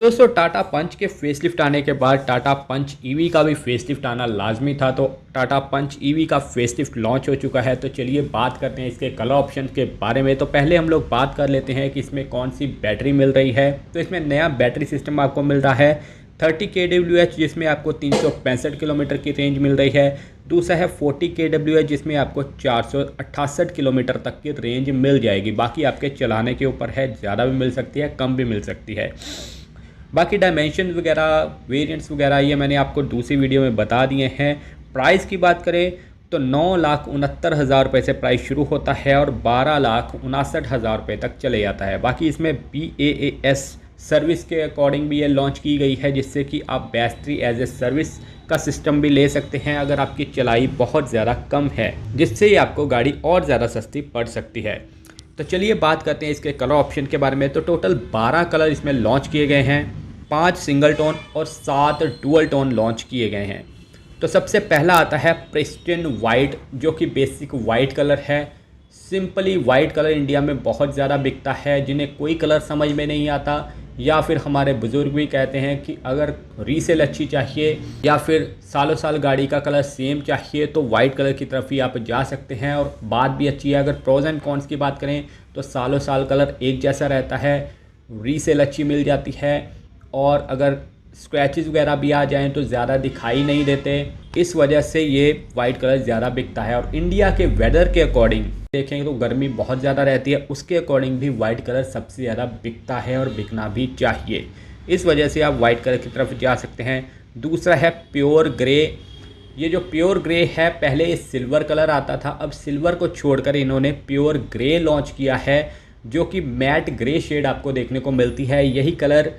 दोस्तों टाटा पंच के फेसलिफ्ट आने के बाद टाटा पंच ईवी का भी फेसलिफ्ट आना लाजमी था। तो टाटा पंच ईवी का फेसलिफ्ट लॉन्च हो चुका है। तो चलिए बात करते हैं इसके कलर ऑप्शन के बारे में। तो पहले हम लोग बात कर लेते हैं कि इसमें कौन सी बैटरी मिल रही है। तो इसमें नया बैटरी सिस्टम आपको मिल रहा है 30 kWh, जिसमें आपको 365 किलोमीटर की रेंज मिल रही है। दूसरा है 40 kWh, जिसमें आपको 468 किलोमीटर तक की रेंज मिल जाएगी। बाकी आपके चलाने के ऊपर है, ज़्यादा भी मिल सकती है, कम भी मिल सकती है। बाकी डायमेंशन वगैरह, वेरिएंट्स वगैरह ये मैंने आपको दूसरी वीडियो में बता दिए हैं। प्राइस की बात करें तो 9,69,000 रुपये से प्राइस शुरू होता है और 12,59,000 रुपये तक चले जाता है। बाकी इसमें BAAS सर्विस के अकॉर्डिंग भी ये लॉन्च की गई है, जिससे कि आप बैटरी एज ए सर्विस का सिस्टम भी ले सकते हैं अगर आपकी चलाई बहुत ज़्यादा कम है, जिससे ही आपको गाड़ी और ज़्यादा सस्ती पड़ सकती है। तो चलिए बात करते हैं इसके कलर ऑप्शन के बारे में। तो टोटल 12 कलर इसमें लॉन्च किए गए हैं, 5 सिंगल टोन और 7 डुअल टोन लॉन्च किए गए हैं। तो सबसे पहला आता है प्रिस्टिन वाइट, जो कि बेसिक वाइट कलर है। सिंपली वाइट कलर इंडिया में बहुत ज़्यादा बिकता है। जिन्हें कोई कलर समझ में नहीं आता, या फिर हमारे बुज़ुर्ग भी कहते हैं कि अगर रीसेल अच्छी चाहिए या फिर सालों साल गाड़ी का कलर सेम चाहिए तो वाइट कलर की तरफ ही आप जा सकते हैं। और बात भी अच्छी है। अगर प्रोज एंड कॉन्स की बात करें तो सालों साल कलर एक जैसा रहता है, रीसेल अच्छी मिल जाती है, और अगर स्क्रैचेस वगैरह भी आ जाएं तो ज़्यादा दिखाई नहीं देते। इस वजह से ये वाइट कलर ज़्यादा बिकता है। और इंडिया के वेदर के अकॉर्डिंग देखेंगे तो गर्मी बहुत ज़्यादा रहती है, उसके अकॉर्डिंग भी वाइट कलर सबसे ज़्यादा बिकता है और बिकना भी चाहिए। इस वजह से आप वाइट कलर की तरफ जा सकते हैं। दूसरा है प्योर ग्रे। ये जो प्योर ग्रे है, पहले ये सिल्वर कलर आता था, अब सिल्वर को छोड़कर इन्होंने प्योर ग्रे लॉन्च किया है, जो कि मैट ग्रे शेड आपको देखने को मिलती है। यही कलर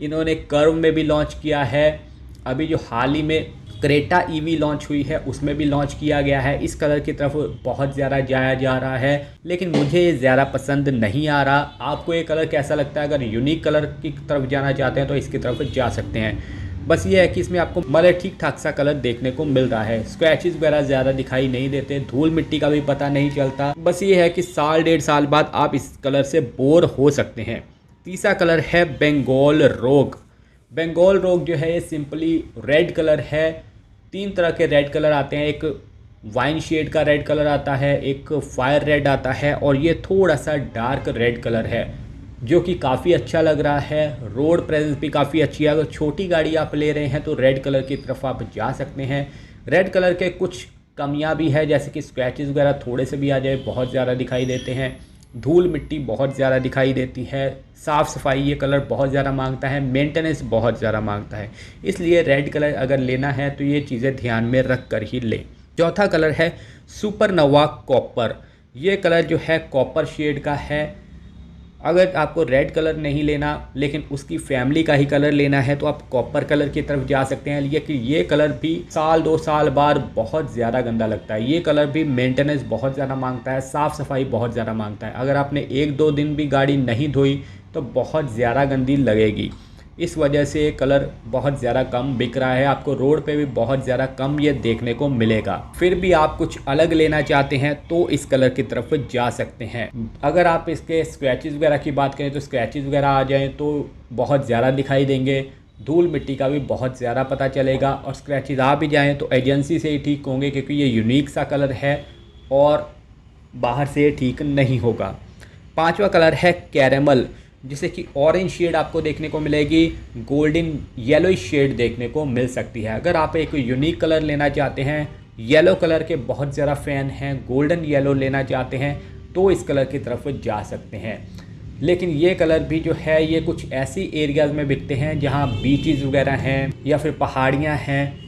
इन्होंने कर्व में भी लॉन्च किया है। अभी जो हाल ही में क्रेटा ईवी लॉन्च हुई है उसमें भी लॉन्च किया गया है। इस कलर की तरफ बहुत ज़्यादा जाया जा रहा है, लेकिन मुझे ये ज़्यादा पसंद नहीं आ रहा। आपको ये कलर कैसा लगता है? अगर यूनिक कलर की तरफ जाना चाहते हैं तो इसकी तरफ जा सकते हैं। बस ये है कि इसमें आपको मतलब ठीक ठाक सा कलर देखने को मिल रहा है। स्क्रैचेस वगैरह ज़्यादा दिखाई नहीं देते, धूल मिट्टी का भी पता नहीं चलता। बस ये है कि साल 1.5 साल बाद आप इस कलर से बोर हो सकते हैं। तीसरा कलर है बंगाल रोग। बंगाल रोग जो है ये सिंपली रेड कलर है। 3 तरह के रेड कलर आते हैं, एक वाइन शेड का रेड कलर आता है, एक फायर रेड आता है, और ये थोड़ा सा डार्क रेड कलर है, जो कि काफ़ी अच्छा लग रहा है। रोड प्रेजेंस भी काफ़ी अच्छी है। अगर छोटी गाड़ी आप ले रहे हैं तो रेड कलर की तरफ आप जा सकते हैं। रेड कलर के कुछ कमियां भी है, जैसे कि स्क्रैचेस वगैरह थोड़े से भी आ जाए बहुत ज़्यादा दिखाई देते हैं, धूल मिट्टी बहुत ज़्यादा दिखाई देती है, साफ़ सफाई ये कलर बहुत ज़्यादा मांगता है, मेंटेनेंस बहुत ज़्यादा मांगता है। इसलिए रेड कलर अगर लेना है तो ये चीज़ें ध्यान में रख कर ही लें। चौथा कलर है सुपरनोवा कॉपर। ये कलर जो है कॉपर शेड का है। अगर आपको रेड कलर नहीं लेना लेकिन उसकी फैमिली का ही कलर लेना है तो आप कॉपर कलर की तरफ जा सकते हैं। लेकिन ये कलर भी साल 2 साल बाद बहुत ज़्यादा गंदा लगता है। ये कलर भी मेंटेनेंस बहुत ज़्यादा मांगता है, साफ़ सफाई बहुत ज़्यादा मांगता है। अगर आपने 1-2 दिन भी गाड़ी नहीं धोई तो बहुत ज़्यादा गंदी लगेगी। इस वजह से ये कलर बहुत ज़्यादा कम बिक रहा है। आपको रोड पे भी बहुत ज़्यादा कम ये देखने को मिलेगा। फिर भी आप कुछ अलग लेना चाहते हैं तो इस कलर की तरफ जा सकते हैं। अगर आप इसके स्क्रैचेस वगैरह की बात करें तो स्क्रैचेस वगैरह आ जाएं तो बहुत ज़्यादा दिखाई देंगे, धूल मिट्टी का भी बहुत ज़्यादा पता चलेगा, और स्क्रैचेस आ भी जाएँ तो एजेंसी से ही ठीक होंगे, क्योंकि ये यूनिक सा कलर है और बाहर से ठीक नहीं होगा। 5वां कलर है कैरेमल, जिसे कि ऑरेंज शेड आपको देखने को मिलेगी, गोल्डन येलो शेड देखने को मिल सकती है। अगर आप एक यूनिक कलर लेना चाहते हैं, येलो कलर के बहुत ज़्यादा फ़ैन हैं, गोल्डन येलो लेना चाहते हैं तो इस कलर की तरफ जा सकते हैं। लेकिन ये कलर भी जो है ये कुछ ऐसी एरियाज़ में बिकते हैं जहाँ बीचेस वगैरह हैं या फिर पहाड़ियाँ हैं,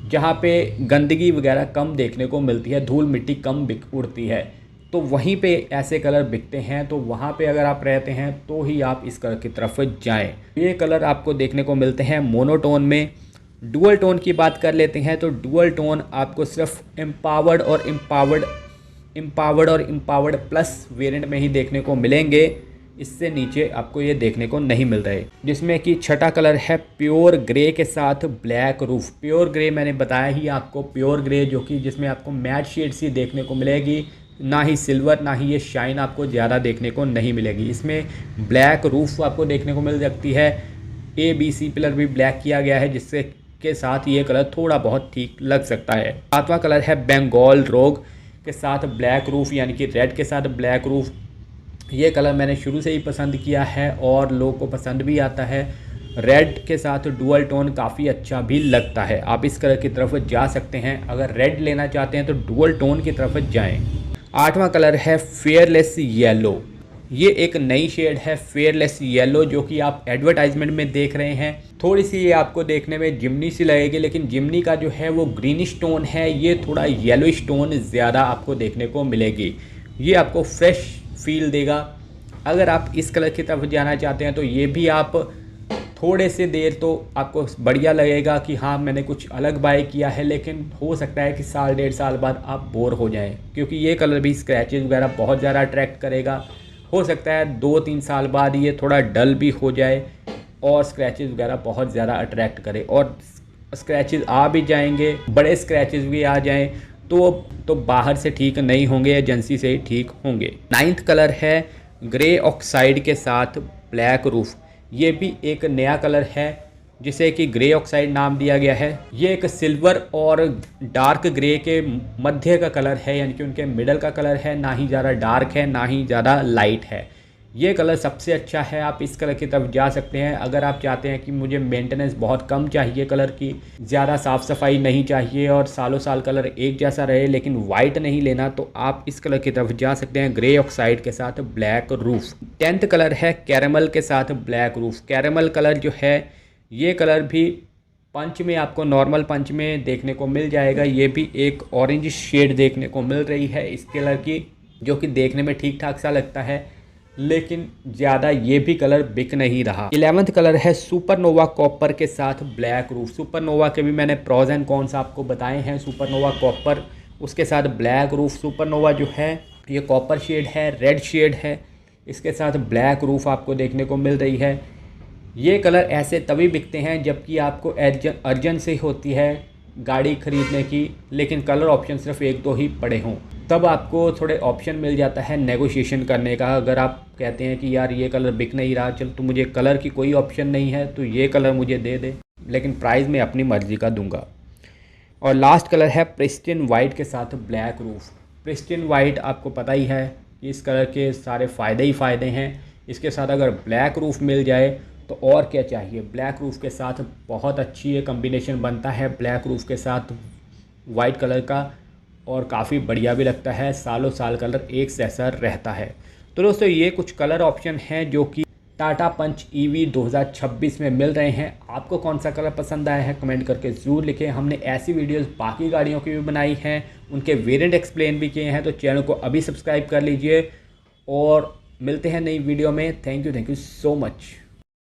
जहाँ पे गंदगी वगैरह कम देखने को मिलती है, धूल मिट्टी कम उड़ती है, तो वहीं पे ऐसे कलर बिकते हैं। तो वहाँ पे अगर आप रहते हैं तो ही आप इस कलर की तरफ जाएं। ये कलर आपको देखने को मिलते हैं मोनोटोन में। डुअल टोन की बात कर लेते हैं तो डुअल टोन आपको सिर्फ एम्पावर्ड और एम्पावर्ड प्लस वेरिएंट में ही देखने को मिलेंगे। इससे नीचे आपको ये देखने को नहीं मिल रहे। जिसमें कि छठा कलर है प्योर ग्रे के साथ ब्लैक रूफ। प्योर ग्रे मैंने बताया ही आपको, प्योर ग्रे जो कि जिसमें आपको मैट शेड सी देखने को मिलेगी, ना ही सिल्वर ना ही ये शाइन आपको ज़्यादा देखने को नहीं मिलेगी। इसमें ब्लैक रूफ आपको देखने को मिल सकती है। ABC पिलर भी ब्लैक किया गया है, जिससे के साथ ये कलर थोड़ा बहुत ठीक लग सकता है। 7वां कलर है बंगाल रोग के साथ ब्लैक रूफ, यानी कि रेड के साथ ब्लैक रूफ। ये कलर मैंने शुरू से ही पसंद किया है और लोगों को पसंद भी आता है। रेड के साथ डुअल टोन काफ़ी अच्छा भी लगता है। आप इस कलर की तरफ जा सकते हैं। अगर रेड लेना चाहते हैं तो डुअल टोन की तरफ जाएं। 8वां कलर है फेयरलेस येलो। ये एक नई शेड है फेयरलेस येलो, जो कि आप एडवर्टाइजमेंट में देख रहे हैं। थोड़ी सी ये आपको देखने में जिमनी सी लगेगी, लेकिन जिमनी का जो है वो ग्रीनिश टोन है, ये थोड़ा येलोइश टोन ज़्यादा आपको देखने को मिलेगी। ये आपको फ्रेश फील देगा। अगर आप इस कलर की तरफ जाना चाहते हैं तो ये भी आप थोड़े से देर तो आपको बढ़िया लगेगा कि हाँ मैंने कुछ अलग बाय किया है, लेकिन हो सकता है कि साल 1.5 साल बाद आप बोर हो जाएं, क्योंकि ये कलर भी स्क्रैचेस वगैरह बहुत ज़्यादा अट्रैक्ट करेगा। हो सकता है 2-3 साल बाद ये थोड़ा डल भी हो जाए और स्क्रैचेस वगैरह बहुत ज़्यादा अट्रैक्ट करे, और स्क्रैचेस आ भी जाएंगे, बड़े स्क्रैचेस भी आ जाएं तो बाहर से ठीक नहीं होंगे, एजेंसी से ही ठीक होंगे। 9th कलर है ग्रे ऑक्साइड के साथ ब्लैक रूफ। ये भी एक नया कलर है जिसे कि ग्रे ऑक्साइड नाम दिया गया है। ये एक सिल्वर और डार्क ग्रे के मध्य का कलर है, यानी कि उनके मिडल का कलर है, ना ही ज़्यादा डार्क है ना ही ज़्यादा लाइट है। ये कलर सबसे अच्छा है, आप इस कलर की तरफ जा सकते हैं। अगर आप चाहते हैं कि मुझे मेंटेनेंस बहुत कम चाहिए, कलर की ज़्यादा साफ़ सफाई नहीं चाहिए और सालों साल कलर एक जैसा रहे, लेकिन वाइट नहीं लेना, तो आप इस कलर की तरफ जा सकते हैं ग्रे ऑक्साइड के साथ ब्लैक रूफ। 10th कलर है कैरेमल के साथ ब्लैक रूफ। कैरेमल कलर जो है ये कलर भी पंच में आपको नॉर्मल पंच में देखने को मिल जाएगा। ये भी एक ऑरेंज शेड देखने को मिल रही है इस कलर की, जो कि देखने में ठीक ठाक सा लगता है, लेकिन ज़्यादा ये भी कलर बिक नहीं रहा। 11th कलर है सुपरनोवा कॉपर के साथ ब्लैक रूफ। सुपरनोवा के भी मैंने प्रोज एंड कॉन्स आपको बताए हैं। सुपरनोवा कॉपर, उसके साथ ब्लैक रूफ। सुपरनोवा जो है ये कॉपर शेड है, रेड शेड है, इसके साथ ब्लैक रूफ आपको देखने को मिल रही है। ये कलर ऐसे तभी बिकते हैं जबकि आपको अर्जेंसी होती है गाड़ी ख़रीदने की, लेकिन कलर ऑप्शन सिर्फ 1-2 ही पड़े हों, तब आपको थोड़े ऑप्शन मिल जाता है नेगोशिएशन करने का। अगर आप कहते हैं कि यार ये कलर बिक नहीं रहा, चल तो मुझे कलर की कोई ऑप्शन नहीं है तो ये कलर मुझे दे दे, लेकिन प्राइस मैं अपनी मर्ज़ी का दूंगा। और लास्ट कलर है प्रिस्टिन वाइट के साथ ब्लैक रूफ। प्रिस्टिन वाइट आपको पता ही है कि इस कलर के सारे फ़ायदे ही फ़ायदे हैं। इसके साथ अगर ब्लैक रूफ मिल जाए तो और क्या चाहिए। ब्लैक रूफ के साथ बहुत अच्छी ये कम्बिनेशन बनता है, ब्लैक रूफ के साथ वाइट कलर का, और काफ़ी बढ़िया भी लगता है। सालों साल कलर एक जैसा रहता है। तो दोस्तों ये कुछ कलर ऑप्शन हैं जो कि टाटा पंच EV 2026 में मिल रहे हैं। आपको कौन सा कलर पसंद आया है कमेंट करके ज़रूर लिखें। हमने ऐसी वीडियोस बाकी गाड़ियों की भी बनाई हैं, उनके वेरिएंट एक्सप्लेन भी किए हैं, तो चैनल को अभी सब्सक्राइब कर लीजिए और मिलते हैं नई वीडियो में। Thank you so much.